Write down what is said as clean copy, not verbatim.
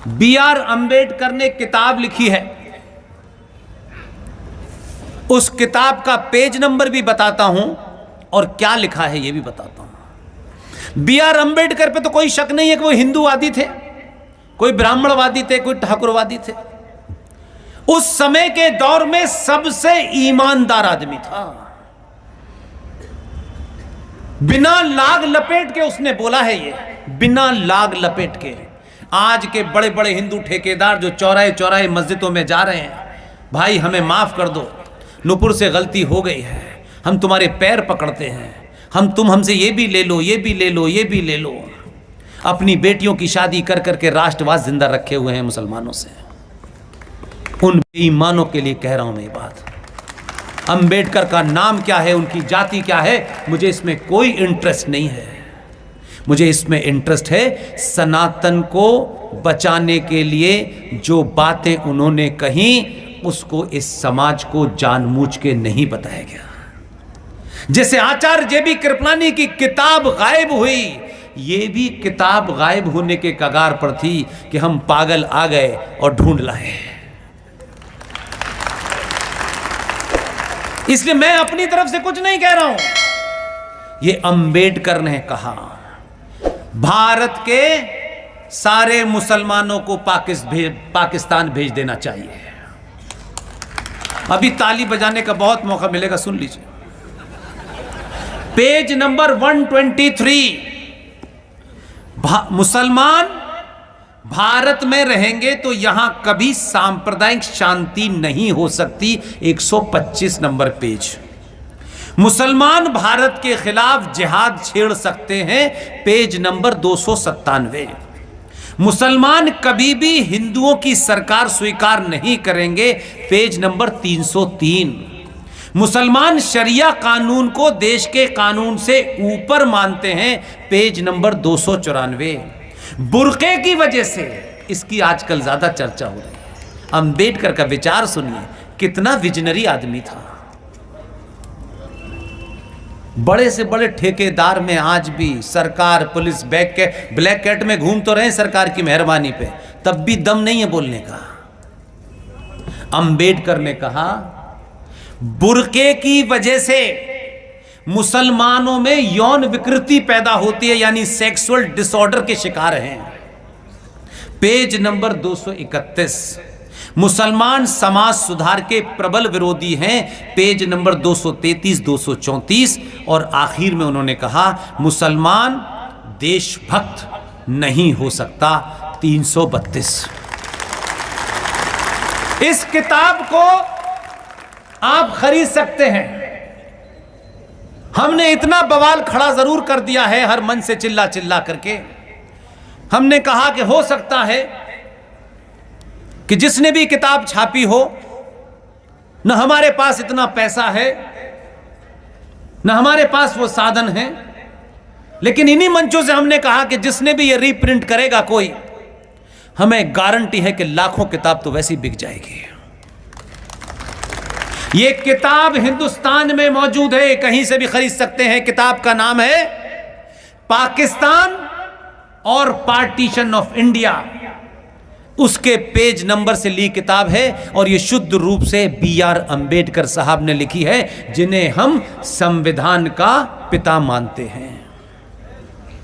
B.R. Ambedkar ने किताब लिखी है, उस किताब का पेज नंबर भी बताता हूं और क्या लिखा है यह भी बताता हूं। B.R. अंबेडकर पे तो कोई शक नहीं है कि वो हिंदूवादी थे, कोई ब्राह्मणवादी थे, कोई ठाकुरवादी थे। उस समय के दौर में सबसे ईमानदार आदमी था। बिना लाग लपेट के उसने बोला है, ये बिना लाग लपेट के। आज के बड़े बड़े हिंदू ठेकेदार जो चौराहे चौराहे मस्जिदों में जा रहे हैं, भाई हमें माफ कर दो, नुपुर से गलती हो गई है, हम तुम्हारे पैर पकड़ते हैं, तुम हमसे ये भी ले लो, ये भी ले लो, ये भी ले लो। अपनी बेटियों की शादी कर करके राष्ट्रवाद जिंदा रखे हुए हैं मुसलमानों से। उन बेईमानों के लिए कह रहा हूं मैं ये बात। अंबेडकर का नाम क्या है, उनकी जाति क्या है, मुझे इसमें कोई इंटरेस्ट नहीं है। मुझे इसमें इंटरेस्ट है सनातन को बचाने के लिए जो बातें उन्होंने कही, उसको इस समाज को जानबूझ के नहीं बताया गया। जैसे आचार्य जे.बी. कृपलानी की किताब गायब हुई, ये भी किताब गायब होने के कगार पर थी कि हम पागल आ गए और ढूंढ लाए। इसलिए मैं अपनी तरफ से कुछ नहीं कह रहा हूं, ये अंबेडकर ने कहा। भारत के सारे मुसलमानों को पाकिस्तान भेज देना चाहिए। अभी ताली बजाने का बहुत मौका मिलेगा, सुन लीजिए। पेज नंबर 123, मुसलमान भारत में रहेंगे तो यहां कभी सांप्रदायिक शांति नहीं हो सकती। 125 नंबर पेज। मुसलमान भारत के खिलाफ जिहाद छेड़ सकते हैं, पेज नंबर 297। मुसलमान कभी भी हिंदुओं की सरकार स्वीकार नहीं करेंगे, पेज नंबर 303। मुसलमान शरिया कानून को देश के कानून से ऊपर मानते हैं, पेज नंबर 294। बुर्के की वजह से इसकी आजकल ज्यादा चर्चा हो रही है। अंबेडकर का विचार सुनिए, कितना विजनरी आदमी था। बड़े से बड़े ठेकेदार में आज भी सरकार, पुलिस ब्लैक कैट में घूम तो रहे सरकार की मेहरबानी पे, तब भी दम नहीं है बोलने का। अंबेडकर ने कहा बुर्के की वजह से मुसलमानों में यौन विकृति पैदा होती है, यानी सेक्सुअल डिसऑर्डर के शिकार हैं, पेज नंबर 231। मुसलमान समाज सुधार के प्रबल विरोधी हैं, पेज नंबर 233, 234। और आखिर में उन्होंने कहा मुसलमान देशभक्त नहीं हो सकता, 332। इस किताब को आप खरीद सकते हैं। हमने इतना बवाल खड़ा जरूर कर दिया है हर मन से चिल्ला चिल्ला करके। हमने कहा कि हो सकता है कि जिसने भी किताब छापी हो, न हमारे पास इतना पैसा है, न हमारे पास वो साधन है, लेकिन इन्हीं मंचों से हमने कहा कि जिसने भी ये रीप्रिंट करेगा कोई, हमें गारंटी है कि लाखों किताब तो वैसे ही बिक जाएगी। ये किताब हिंदुस्तान में मौजूद है, कहीं से भी खरीद सकते हैं। किताब का नाम है पाकिस्तान और पार्टीशन ऑफ इंडिया। उसके पेज नंबर से ली किताब है और ये शुद्ध रूप से B.R. अंबेडकर साहब ने लिखी है, जिन्हें हम संविधान का पिता मानते हैं।